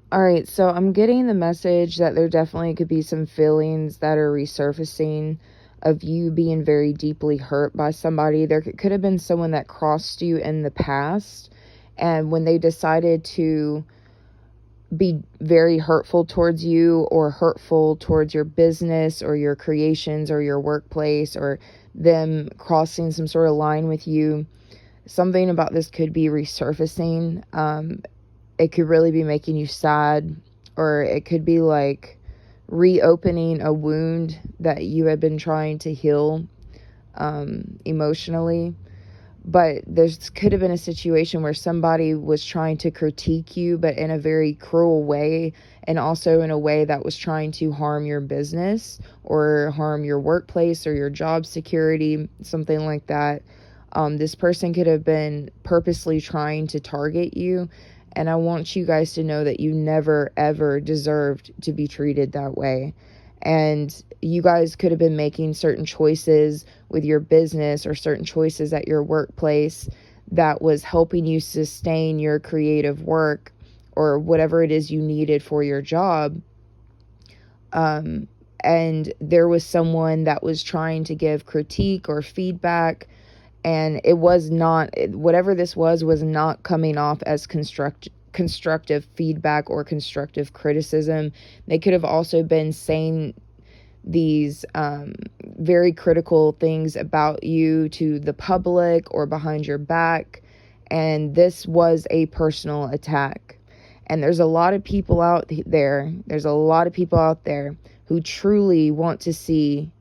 All right, so I'm getting the message that there definitely could be some feelings that are resurfacing of you being very deeply hurt by somebody. There could have been someone that crossed you in the past, and when they decided to be very hurtful towards you or hurtful towards your business or your creations or your workplace, or them crossing some sort of line with you, something about this could be resurfacing. It could really be making you sad, or it could be like reopening a wound that you had been trying to heal emotionally. But there could have been a situation where somebody was trying to critique you, but in a very cruel way, and also in a way that was trying to harm your business or harm your workplace or your job security, something like that. This person could have been purposely trying to target you. And I want you guys to know that you never, ever deserved to be treated that way. And you guys could have been making certain choices with your business or certain choices at your workplace that was helping you sustain your creative work or whatever it is you needed for your job. And there was someone that was trying to give critique or feedback, and it was not, whatever this was not coming off as constructive feedback or constructive criticism. They could have also been saying these very critical things about you to the public or behind your back, and this was a personal attack. And there's a lot of people out there, who truly want to see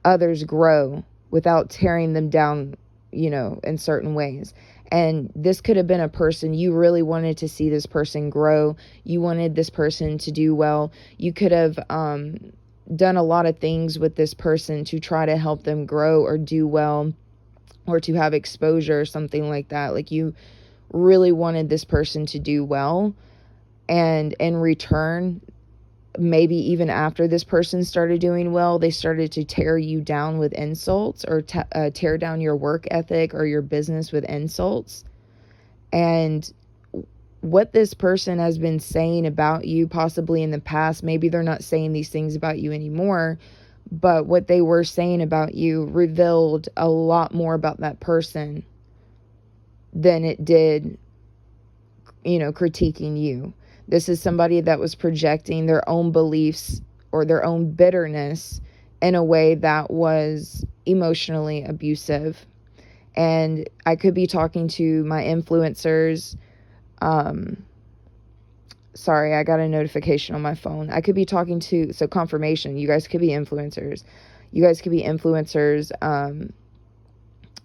others grow without tearing them down, in certain ways. And this could have been a person you really wanted to see this person grow. You wanted this person to do well. You could have done a lot of things with this person to try to help them grow or do well or to have exposure or something like that. Like, you really wanted this person to do well. And in return, maybe even after this person started doing well, they started to tear you down with insults or tear down your work ethic or your business with insults. And what this person has been saying about you, possibly in the past, maybe they're not saying these things about you anymore, but what they were saying about you revealed a lot more about that person than it did, critiquing you. This is somebody that was projecting their own beliefs or their own bitterness in a way that was emotionally abusive. And I could be talking to my influencers. Sorry, I got a notification on my phone. I could be talking to, so confirmation, you guys could be influencers. You guys could be influencers,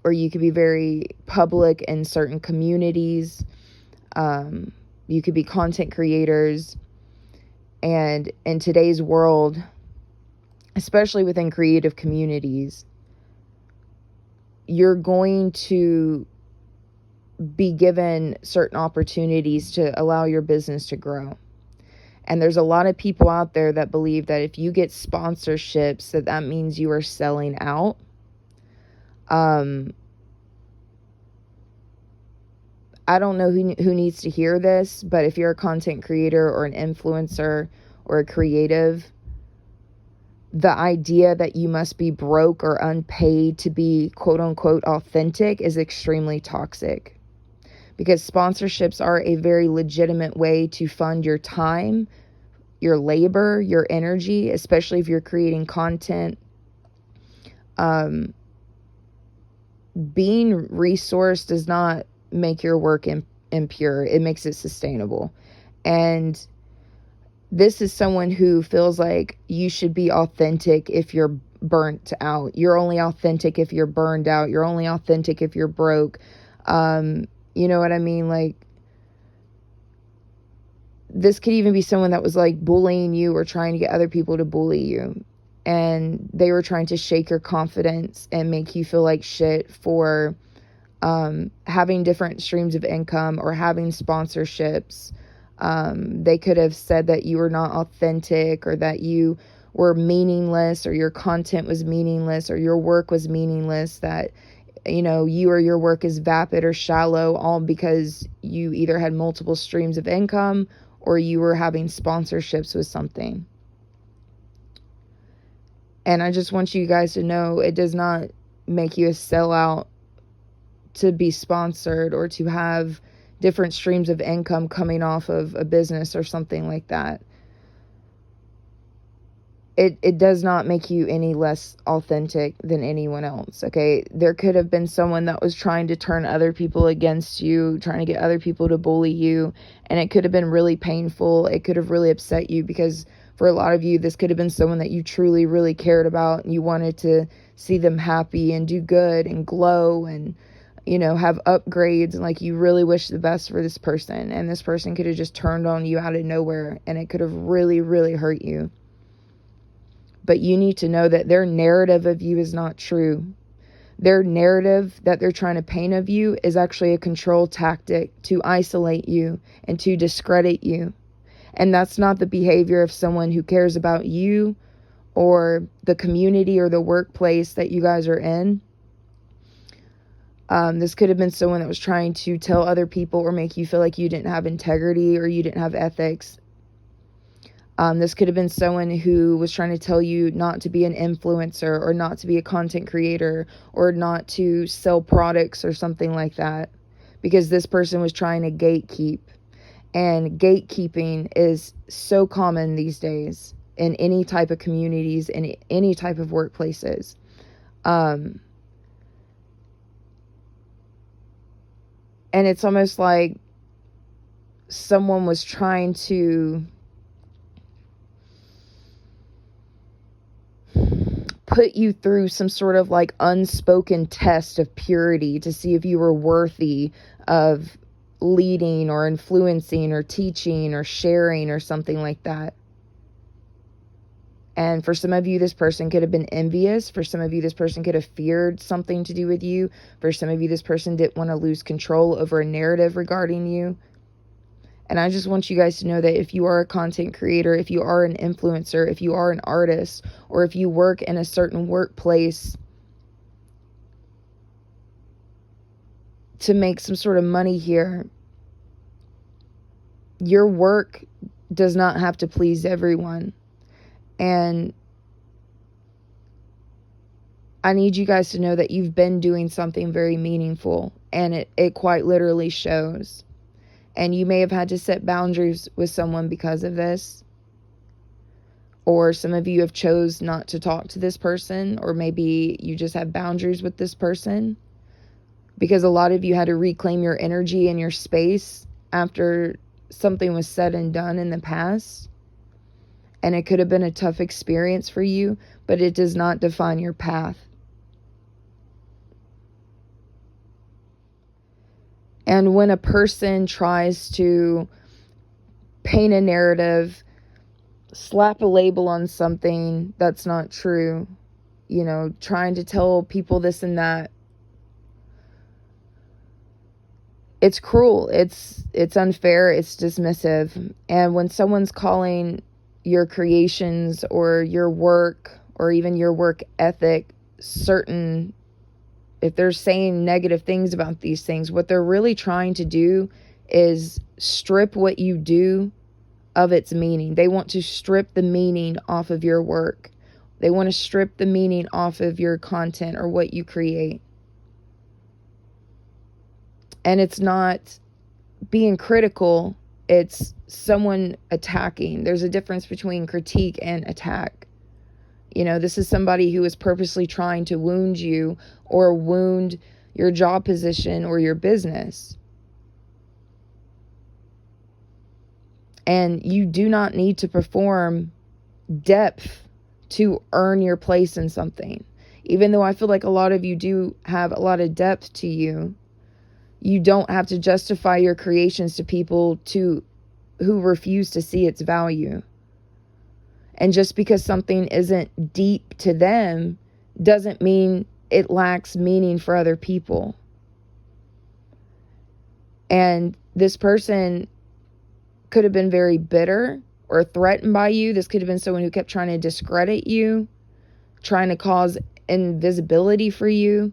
or you could be very public in certain communities. You could be content creators. And in today's world, especially within creative communities, you're going to be given certain opportunities to allow your business to grow. And there's a lot of people out there that believe that if you get sponsorships, that means you are selling out. I don't know who needs to hear this, but if you're a content creator or an influencer or a creative, the idea that you must be broke or unpaid to be quote unquote authentic is extremely toxic, because sponsorships are a very legitimate way to fund your time, your labor, your energy, especially if you're creating content. Being resourced does not make your work impure. It makes it sustainable. And this is someone who feels like you should be authentic if you're burnt out. You're only authentic if you're burned out. You're only authentic if you're broke. You know what I mean? Like, this could even be someone that was like bullying you or trying to get other people to bully you. And they were trying to shake your confidence and make you feel like shit for having different streams of income or having sponsorships. They could have said that you were not authentic, or that you were meaningless, or your content was meaningless, or your work was meaningless, that, you or your work is vapid or shallow, all because you either had multiple streams of income or you were having sponsorships with something. And I just want you guys to know, it does not make you a sellout to be sponsored or to have different streams of income coming off of a business or something like that. It does not make you any less authentic than anyone else, okay? There could have been someone that was trying to turn other people against you, trying to get other people to bully you, and it could have been really painful. It could have really upset you, because for a lot of you, this could have been someone that you truly, really cared about, and you wanted to see them happy and do good and glow and, you know, have upgrades, and like you really wish the best for this person, and this person could have just turned on you out of nowhere, and it could have really, really hurt you. But you need to know that their narrative of you is not true. Their narrative that they're trying to paint of you is actually a control tactic to isolate you and to discredit you. And that's not the behavior of someone who cares about you or the community or the workplace that you guys are in. This could have been someone that was trying to tell other people or make you feel like you didn't have integrity or you didn't have ethics. This could have been someone who was trying to tell you not to be an influencer or not to be a content creator or not to sell products or something like that, because this person was trying to gatekeep. And gatekeeping is so common these days in any type of communities, in any type of workplaces. And it's almost like someone was trying to put you through some sort of like unspoken test of purity to see if you were worthy of leading or influencing or teaching or sharing or something like that. And for some of you, this person could have been envious. For some of you, this person could have feared something to do with you. For some of you, this person didn't want to lose control over a narrative regarding you. And I just want you guys to know that if you are a content creator, if you are an influencer, if you are an artist, or if you work in a certain workplace to make some sort of money here, your work does not have to please everyone. And I need you guys to know that you've been doing something very meaningful, and it quite literally shows. And you may have had to set boundaries with someone because of this. Or some of you have chose not to talk to this person, or maybe you just have boundaries with this person. Because a lot of you had to reclaim your energy and your space after something was said and done in the past. And it could have been a tough experience for you, but it does not define your path. And when a person tries to paint a narrative, slap a label on something that's not true, you know, trying to tell people this and that, it's cruel, it's unfair, it's dismissive. And when someone's calling your creations or your work or even your work ethic certain, if they're saying negative things about these things, what they're really trying to do is strip what you do of its meaning. They want to strip the meaning off of your work. They want to strip the meaning off of your content or what you create. And it's not being critical, it's someone attacking. There's a difference between critique and attack. You know, this is somebody who is purposely trying to wound you or wound your job position or your business. And you do not need to perform depth to earn your place in something. Even though I feel like a lot of you do have a lot of depth to you, you don't have to justify your creations to people who refuse to see its value. And just because something isn't deep to them doesn't mean it lacks meaning for other people. And this person could have been very bitter or threatened by you. This could have been someone who kept trying to discredit you, trying to cause invisibility for you.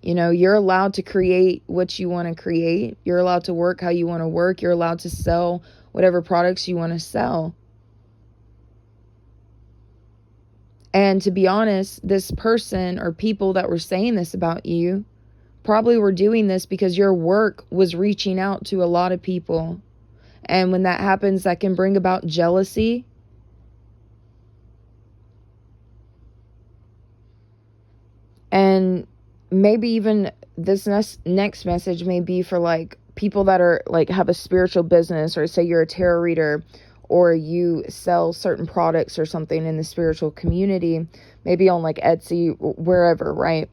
You know, you're allowed to create what you want to create. You're allowed to work how you want to work. You're allowed to sell whatever products you want to sell. And to be honest, this person or people that were saying this about you probably were doing this because your work was reaching out to a lot of people. And when that happens, that can bring about jealousy. And maybe even this next message may be for like people that are like have a spiritual business, or say you're a tarot reader, or you sell certain products or something in the spiritual community, maybe on like Etsy, wherever, right?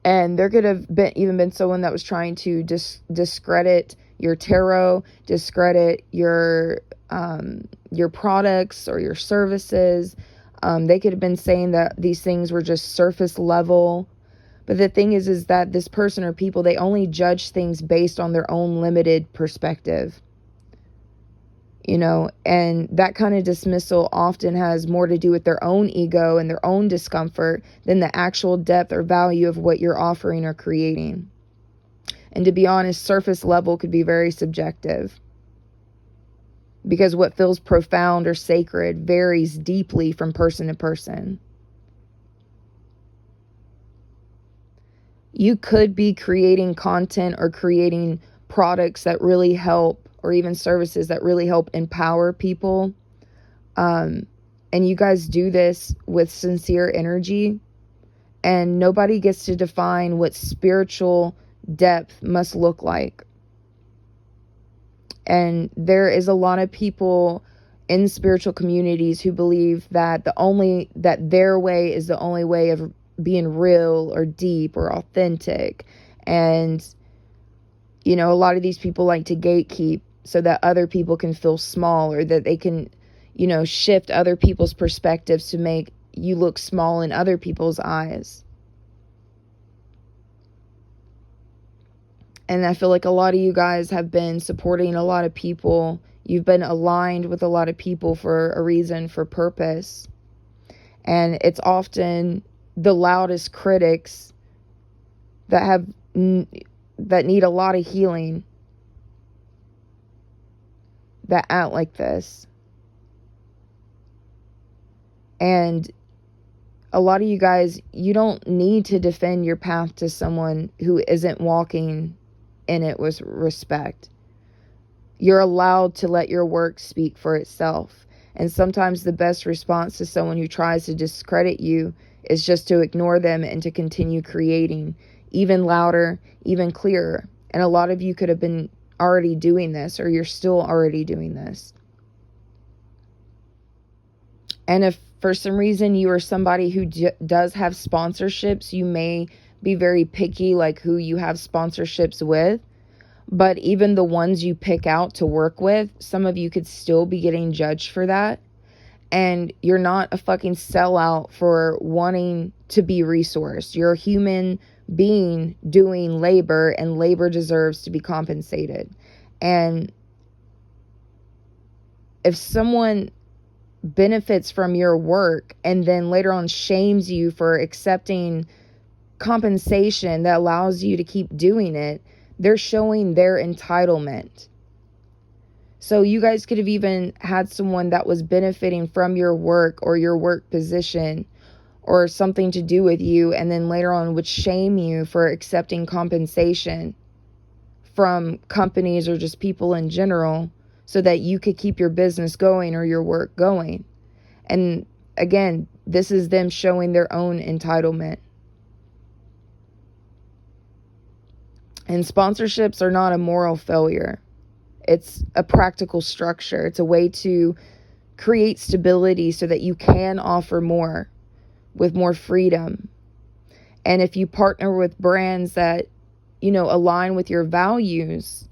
And there could have been someone that was trying to discredit your tarot, discredit your products or your services. They could have been saying that these things were just surface level. But the thing is that this person or people, they only judge things based on their own limited perspective. You know, and that kind of dismissal often has more to do with their own ego and their own discomfort than the actual depth or value of what you're offering or creating. And to be honest, surface level could be very subjective, because what feels profound or sacred varies deeply from person to person. You could be creating content or creating products that really help, or even services that really help empower people. And you guys do this with sincere energy. And nobody gets to define what spiritual depth must look like. And there is a lot of people in spiritual communities who believe that that their way is the only way of being real or deep or authentic. And, you know, a lot of these people like to gatekeep so that other people can feel small, or that they can, you know, shift other people's perspectives to make you look small in other people's eyes. And I feel like a lot of you guys have been supporting a lot of people. You've been aligned with a lot of people for a reason, for purpose. And it's often the loudest critics that need a lot of healing that act like this. And a lot of you guys, you don't need to defend your path to someone who isn't walking in it with respect. You're allowed to let your work speak for itself. And sometimes the best response to someone who tries to discredit you is just to ignore them and to continue creating even louder, even clearer. And a lot of you could have been already doing this, or you're still already doing this. And if for some reason you are somebody who does have sponsorships, you may be very picky, like who you have sponsorships with. But even the ones you pick out to work with, some of you could still be getting judged for that. And you're not a fucking sellout for wanting to be resourced. You're a human being doing labor, and labor deserves to be compensated. And if someone benefits from your work and then later on shames you for accepting compensation that allows you to keep doing it, they're showing their entitlement. So you guys could have even had someone that was benefiting from your work or your work position or something to do with you, and then later on would shame you for accepting compensation from companies or just people in general so that you could keep your business going or your work going. And again, this is them showing their own entitlement. And sponsorships are not a moral failure. It's a practical structure. It's a way to create stability so that you can offer more with more freedom. And if you partner with brands that, you know, align with your values,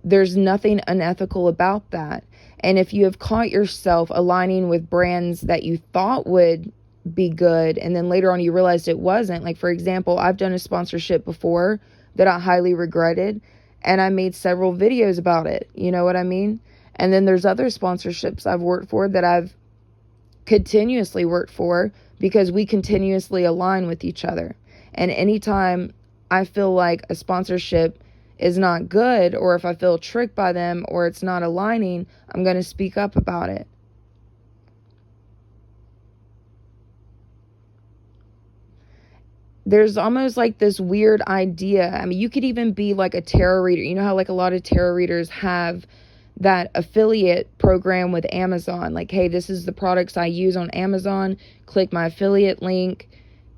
there's nothing unethical about that. And if you have caught yourself aligning with brands that you thought would be good, and then later on you realized it wasn't, like for example, I've done a sponsorship before that I highly regretted, and I made several videos about it. You know what I mean? And then there's other sponsorships I've worked for that I've continuously worked for because we continuously align with each other. And anytime I feel like a sponsorship is not good, or if I feel tricked by them, or it's not aligning, I'm going to speak up about it. There's almost like this weird idea. I mean, you could even be like a tarot reader. You know how like a lot of tarot readers have that affiliate program with Amazon. Like, hey, this is the products I use on Amazon. Click my affiliate link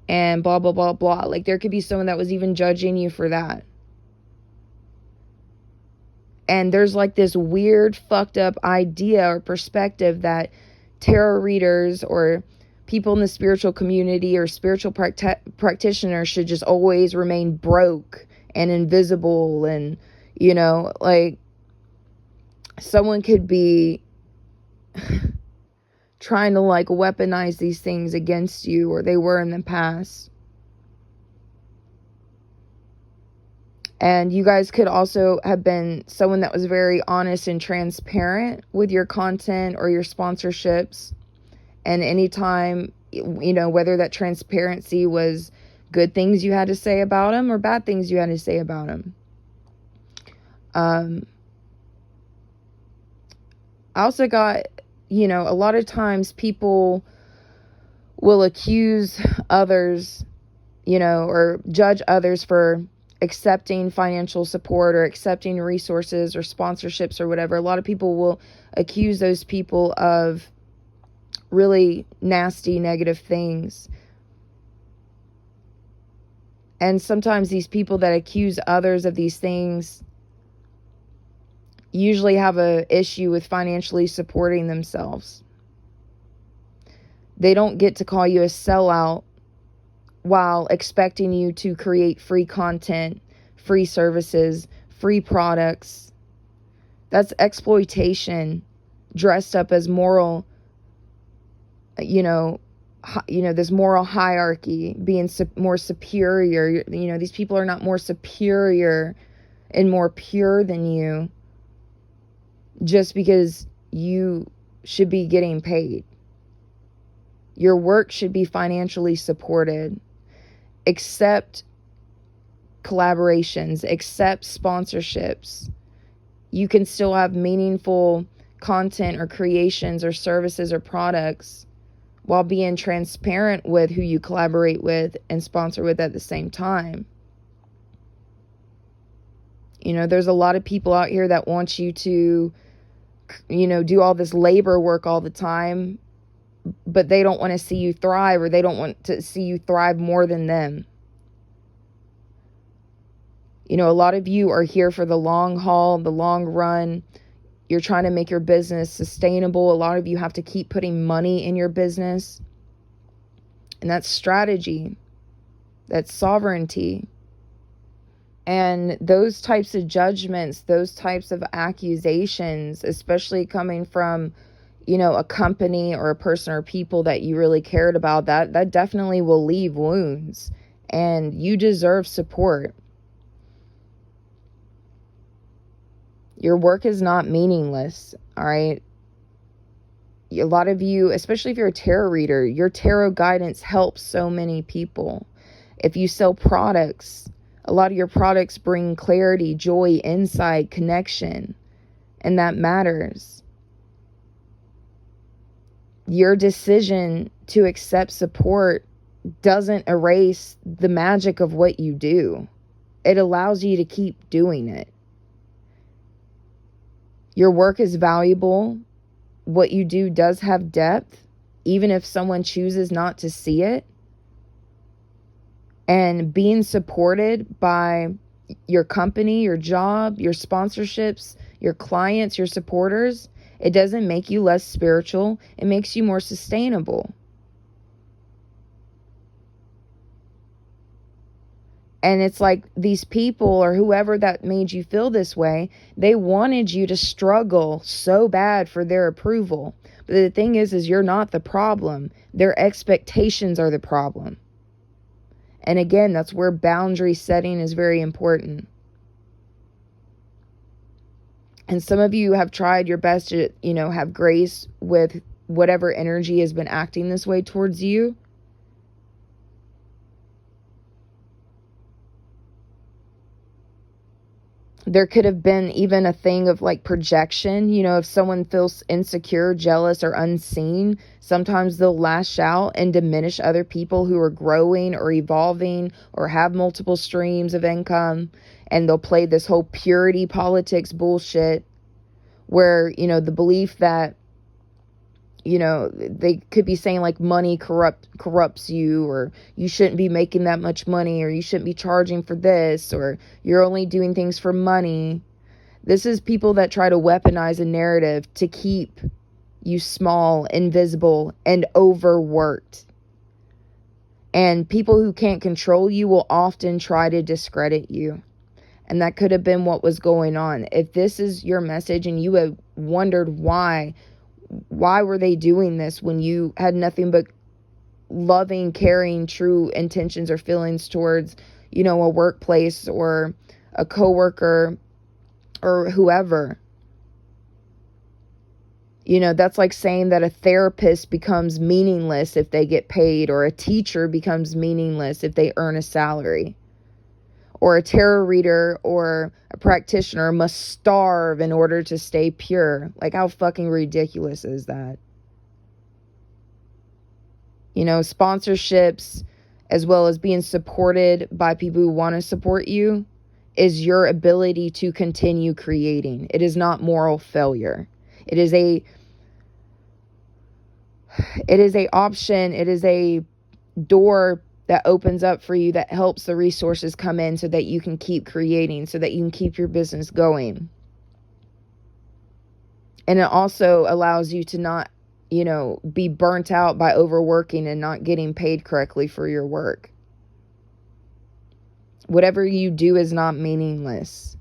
and blah, blah, blah, blah. Like, there could be someone that was even judging you for that. And there's like this weird fucked up idea or perspective that tarot readers or people in the spiritual community or spiritual practitioners should just always remain broke and invisible. And, you know, like, someone could be trying to like weaponize these things against you, or they were in the past. And you guys could also have been someone that was very honest and transparent with your content or your sponsorships. And anytime, you know, whether that transparency was good things you had to say about them or bad things you had to say about them. I also got, you know, a lot of times people will accuse others, you know, or judge others for accepting financial support or accepting resources or sponsorships or whatever. A lot of people will accuse those people of really nasty, negative things. And sometimes these people that accuse others of these things usually have an issue with financially supporting themselves. They don't get to call you a sellout while expecting you to create free content, free services, free products. That's exploitation dressed up as moral, you know, this moral hierarchy, being more superior. You know, these people are not more superior and more pure than you just because you should be getting paid. Your work should be financially supported. Accept collaborations, accept sponsorships. You can still have meaningful content or creations or services or products while being transparent with who you collaborate with and sponsor with at the same time. You know, there's a lot of people out here that want you to, you know, do all this labor work all the time, but they don't want to see you thrive, or they don't want to see you thrive more than them. You know, a lot of you are here for the long haul, the long run. You're trying to make your business sustainable. A lot of you have to keep putting money in your business. And that's strategy. That's sovereignty. And those types of judgments, those types of accusations, especially coming from, you know, a company or a person or people that you really cared about, that definitely will leave wounds. And you deserve support. Your work is not meaningless, all right? A lot of you, especially if you're a tarot reader, your tarot guidance helps so many people. If you sell products, a lot of your products bring clarity, joy, insight, connection, and that matters. Your decision to accept support doesn't erase the magic of what you do. It allows you to keep doing it. Your work is valuable. What you do does have depth, even if someone chooses not to see it. And being supported by your company, your job, your sponsorships, your clients, your supporters, it doesn't make you less spiritual. It makes you more sustainable. And it's like these people or whoever that made you feel this way, they wanted you to struggle so bad for their approval. But the thing is you're not the problem. Their expectations are the problem. And again, that's where boundary setting is very important. And some of you have tried your best to, you know, have grace with whatever energy has been acting this way towards you. There could have been even a thing of like projection. If someone feels insecure, jealous, or unseen, sometimes they'll lash out and diminish other people who are growing or evolving or have multiple streams of income. And they'll play this whole purity politics bullshit where, the belief that, they could be saying like money corrupts you, or you shouldn't be making that much money, or you shouldn't be charging for this, or you're only doing things for money. This is people that try to weaponize a narrative to keep you small, invisible, and overworked. And people who can't control you will often try to discredit you. And that could have been what was going on. If this is your message and you have wondered why were they doing this when you had nothing but loving, caring, true intentions or feelings towards, a workplace or a coworker or whoever. That's like saying that a therapist becomes meaningless if they get paid, or a teacher becomes meaningless if they earn a salary, or a tarot reader or a practitioner must starve in order to stay pure. Like, how fucking ridiculous is that? Sponsorships, as well as being supported by people who want to support you, is your ability to continue creating. It is not moral failure. It is a option. It is a door that opens up for you, that helps the resources come in so that you can keep creating, so that you can keep your business going. And it also allows you to not, be burnt out by overworking and not getting paid correctly for your work. Whatever you do is not meaningless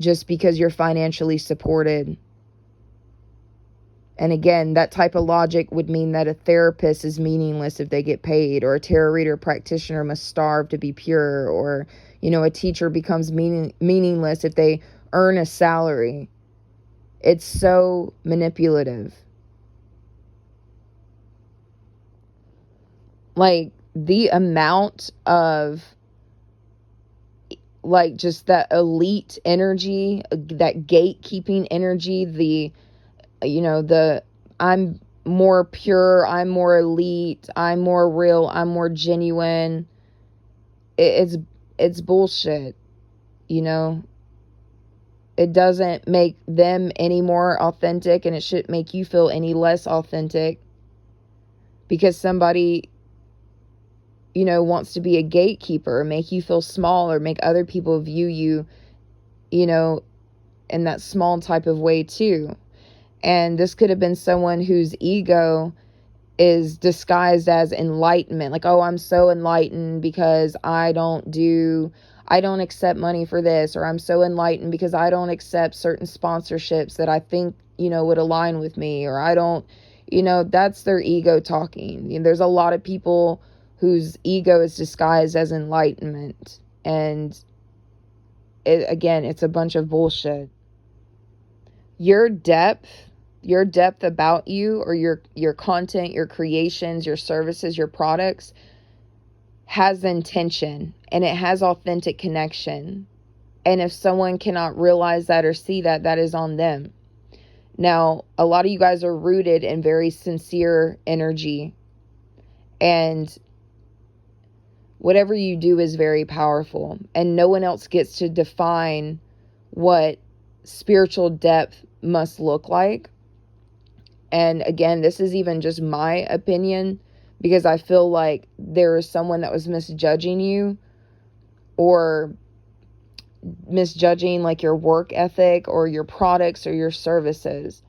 just because you're financially supported. And again, that type of logic would mean that a therapist is meaningless if they get paid, or a tarot reader practitioner must starve to be pure, or, a teacher becomes meaningless if they earn a salary. It's so manipulative. Like, the amount of, like, just that elite energy, that gatekeeping energy, the I'm more pure, I'm more elite, I'm more real, I'm more genuine. It's bullshit, It doesn't make them any more authentic, and it shouldn't make you feel any less authentic because somebody, wants to be a gatekeeper, make you feel small, or make other people view you, in that small type of way too. And this could have been someone whose ego is disguised as enlightenment. Like, oh, I'm so enlightened because I don't accept money for this, or I'm so enlightened because I don't accept certain sponsorships that I think, would align with me, or I don't, that's their ego talking. There's a lot of people whose ego is disguised as enlightenment. And it's a bunch of bullshit. Your depth about you, or your content, your creations, your services, your products, has intention, and it has authentic connection. And if someone cannot realize that or see that, that is on them. Now, a lot of you guys are rooted in very sincere energy, and whatever you do is very powerful, and no one else gets to define what spiritual depth must look like. And again, this is even just my opinion, because I feel like there is someone that was misjudging you, or misjudging like your work ethic or your products or your services.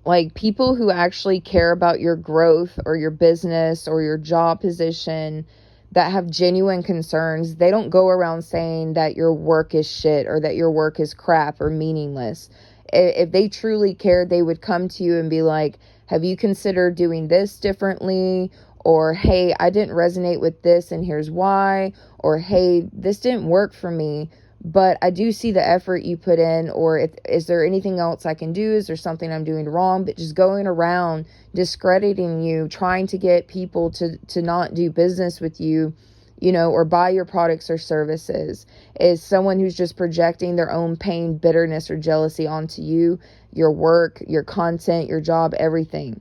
Like, people who actually care about your growth or your business or your job position, that have genuine concerns, they don't go around saying that your work is shit, or that your work is crap or meaningless. If they truly cared, they would come to you and be like, have you considered doing this differently? Or, hey, I didn't resonate with this and here's why. Or, hey, this didn't work for me, but I do see the effort you put in. Or, is there anything else I can do? Is there something I'm doing wrong? But just going around discrediting you, trying to get people to not do business with you, or buy your products or services, is someone who's just projecting their own pain, bitterness, or jealousy onto you, your work, your content, your job, everything.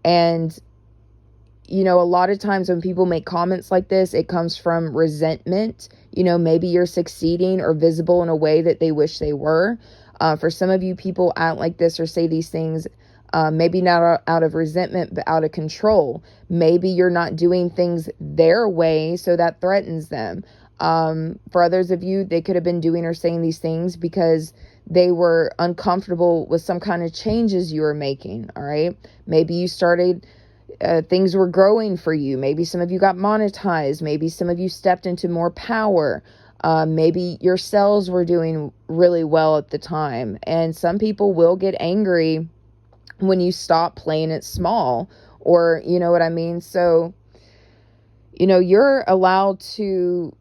And a lot of times when people make comments like this, it comes from resentment. Maybe you're succeeding or visible in a way that they wish they were. For some of you, people act like this or say these things, maybe not out of resentment, but out of control. Maybe you're not doing things their way, so that threatens them. For others of you, they could have been doing or saying these things because they were uncomfortable with some kind of changes you were making. All right. Maybe you started things were growing for you. Maybe some of you got monetized. Maybe some of you stepped into more power. Maybe your sales were doing really well at the time. And some people will get angry when you stop playing it small, or you know what I mean? So, you're allowed to,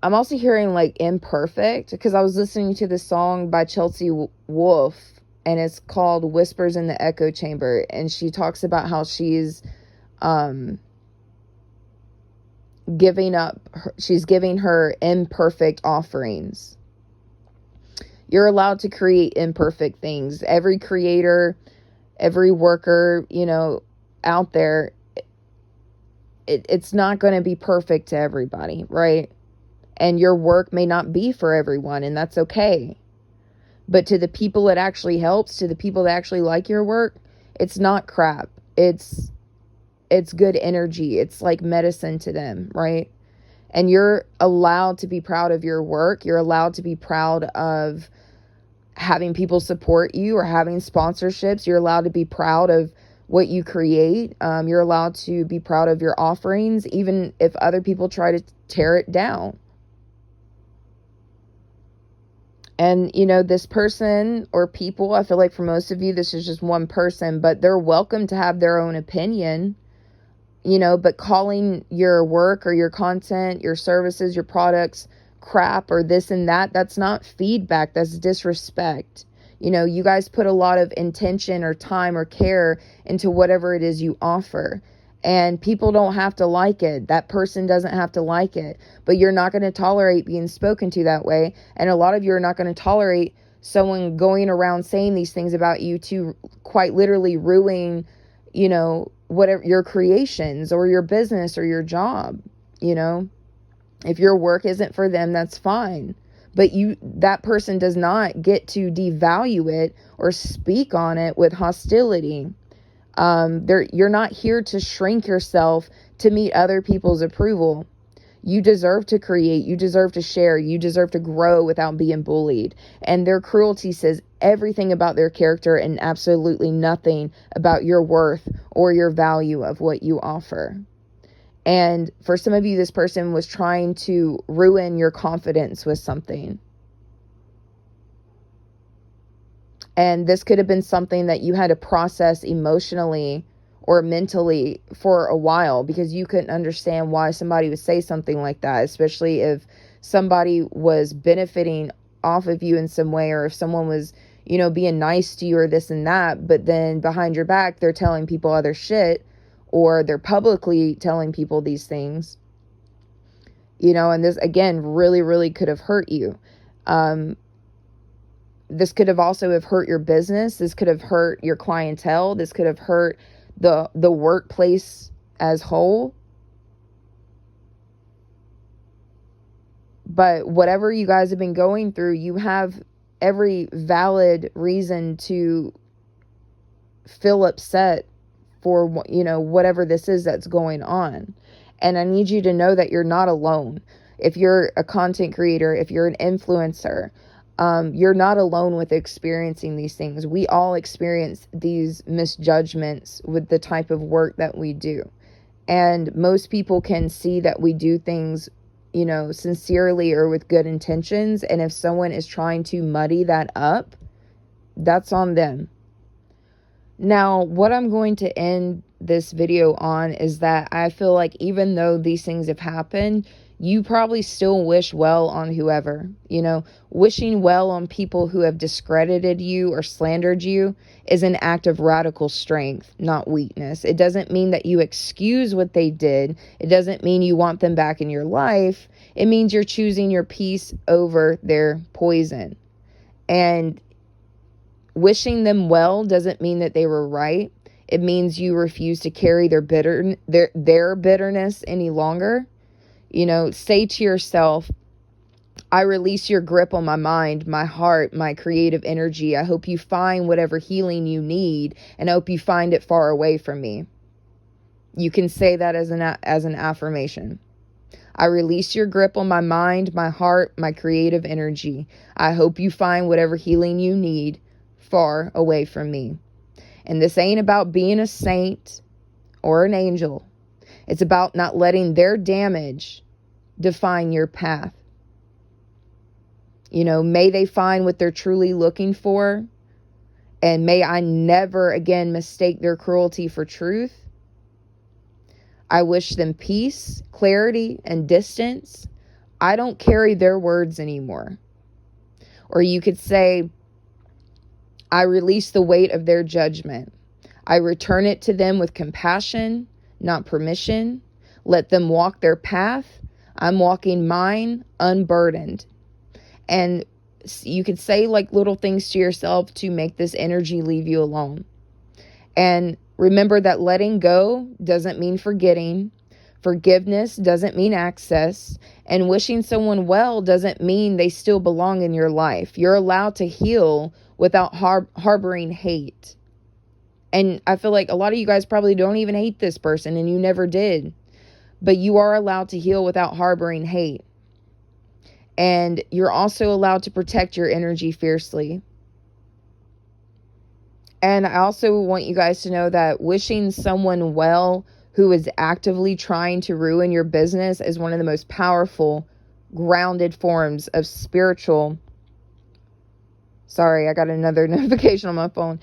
I'm also hearing like imperfect, because I was listening to this song by Chelsea Wolfe, and it's called Whispers in the Echo Chamber. And she talks about how she's giving her imperfect offerings. You're allowed to create imperfect things. Every creator, every worker, out there, it's not going to be perfect to everybody, right? And your work may not be for everyone, and that's okay. But to the people it actually helps, to the people that actually like your work, it's not crap. It's good energy. It's like medicine to them, right? And you're allowed to be proud of your work. You're allowed to be proud of having people support you or having sponsorships. You're allowed to be proud of what you create. You're allowed to be proud of your offerings, even if other people try to tear it down. And, this person or people, I feel like for most of you, this is just one person, but they're welcome to have their own opinion, but calling your work or your content, your services, your products crap or this and that, that's not feedback. That's disrespect. You guys put a lot of intention or time or care into whatever it is you offer. And people don't have to like it. That person doesn't have to like it. But you're not going to tolerate being spoken to that way. And a lot of you are not going to tolerate someone going around saying these things about you to quite literally ruin, whatever your creations or your business or your job. If your work isn't for them, that's fine. But that person does not get to devalue it or speak on it with hostility. You're not here to shrink yourself to meet other people's approval. You deserve to create. You deserve to share. You deserve to grow without being bullied. And their cruelty says everything about their character and absolutely nothing about your worth or your value of what you offer. And for some of you, this person was trying to ruin your confidence with something. And this could have been something that you had to process emotionally or mentally for a while, because you couldn't understand why somebody would say something like that, especially if somebody was benefiting off of you in some way, or if someone was, being nice to you or this and that, but then behind your back, they're telling people other shit, or they're publicly telling people these things, and this, again, really, really could have hurt you. This could have also have hurt your business. This could have hurt your clientele. This could have hurt the workplace as whole. But whatever you guys have been going through, you have every valid reason to feel upset for, whatever this is that's going on. And I need you to know that you're not alone. If you're a content creator, if you're an influencer, you're not alone with experiencing these things. We all experience these misjudgments with the type of work that we do. And most people can see that we do things, sincerely or with good intentions. And if someone is trying to muddy that up, that's on them. Now, what I'm going to end this video on is that I feel like even though these things have happened, you probably still wish well on whoever. Wishing well on people who have discredited you or slandered you is an act of radical strength, not weakness. It doesn't mean that you excuse what they did. It doesn't mean you want them back in your life. It means you're choosing your peace over their poison. And wishing them well doesn't mean that they were right. It means you refuse to carry their bitterness any longer. Say to yourself, I release your grip on my mind, my heart, my creative energy. I hope you find whatever healing you need, and I hope you find it far away from me. You can say that as an affirmation. I release your grip on my mind, my heart, my creative energy. I hope you find whatever healing you need far away from me. And this ain't about being a saint or an angel. It's about not letting their damage define your path. May they find what they're truly looking for, and may I never again mistake their cruelty for truth. I wish them peace, clarity, and distance. I don't carry their words anymore. Or you could say, I release the weight of their judgment. I return it to them with compassion, not permission. Let them walk their path. I'm walking mine unburdened. And you could say little things to yourself to make this energy leave you alone. And remember that letting go doesn't mean forgetting. Forgiveness doesn't mean access. And wishing someone well doesn't mean they still belong in your life. You're allowed to heal without harboring hate. And I feel like a lot of you guys probably don't even hate this person, and you never did. But you are allowed to heal without harboring hate. And you're also allowed to protect your energy fiercely. And I also want you guys to know that wishing someone well who is actively trying to ruin your business is one of the most powerful, grounded forms of spiritual. Sorry, I got another notification on my phone.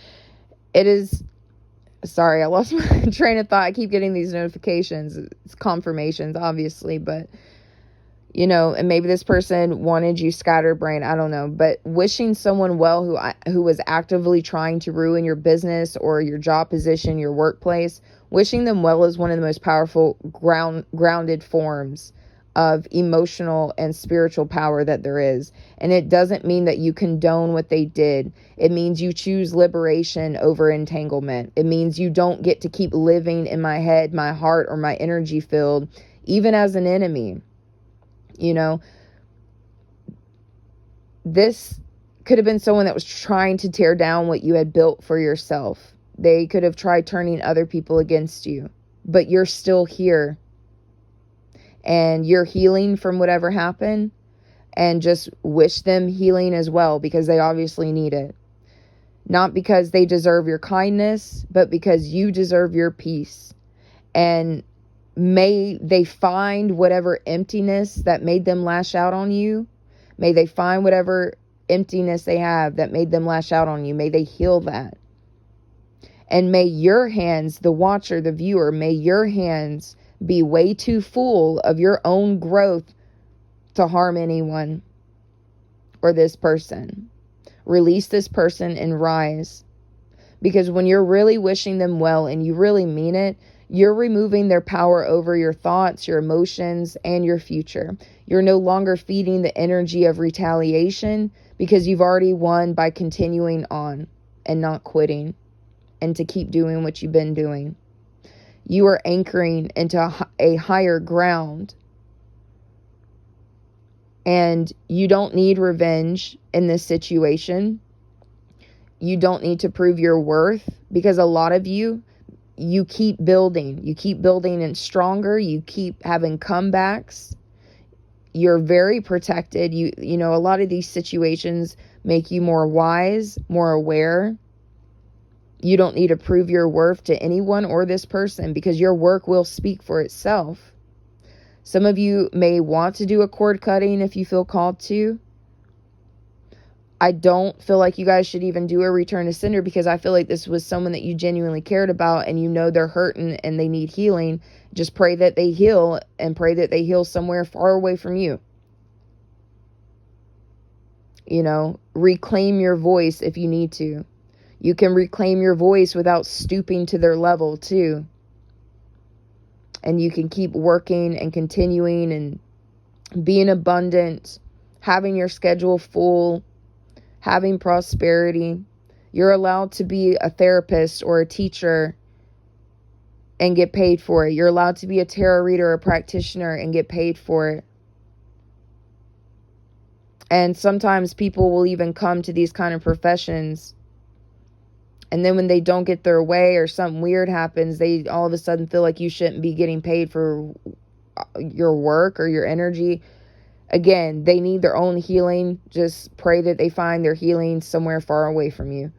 Sorry, I lost my train of thought. I keep getting these notifications. It's confirmations, obviously, but and maybe this person wanted you scatterbrained. I don't know. But wishing someone well who was actively trying to ruin your business or your job position, your workplace, wishing them well is one of the most powerful grounded forms of emotional and spiritual power that there is. And it doesn't mean that you condone what they did. It means you choose liberation over entanglement. It means you don't get to keep living in my head, my heart, or my energy field, even as an enemy. This could have been someone that was trying to tear down what you had built for yourself. They could have tried turning other people against you, but you're still here and you're healing from whatever happened, and just wish them healing as well, because they obviously need it. Not because they deserve your kindness, but because you deserve your peace. And may they find whatever emptiness that made them lash out on you. May they find whatever emptiness they have that made them lash out on you. May they heal that. And may your hands, the watcher, the viewer, may your hands be way too full of your own growth to harm anyone or this person. Release this person and rise. Because when you're really wishing them well and you really mean it, you're removing their power over your thoughts, your emotions, and your future. You're no longer feeding the energy of retaliation, because you've already won by continuing on and not quitting, and to keep doing what you've been doing. You are anchoring into a higher ground. And you don't need revenge in this situation. You don't need to prove your worth, because a lot of you keep building. You keep building and stronger. You keep having comebacks. You're very protected. You know, a lot of these situations make you more wise, more aware. You don't need to prove your worth to anyone or this person, because your work will speak for itself. Some of you may want to do a cord cutting if you feel called to. I don't feel like you guys should even do a return to sender, because I feel like this was someone that you genuinely cared about, and you know they're hurting and they need healing. Just pray that they heal, and pray that they heal somewhere far away from you. You know, reclaim your voice if you need to. You can reclaim your voice without stooping to their level too. And you can keep working and continuing and being abundant, having your schedule full, having prosperity. You're allowed to be a therapist or a teacher and get paid for it. You're allowed to be a tarot reader or a practitioner and get paid for it. And sometimes people will even come to these kind of professions, and then when they don't get their way or something weird happens, they all of a sudden feel like you shouldn't be getting paid for your work or your energy. Again, they need their own healing. Just pray that they find their healing somewhere far away from you.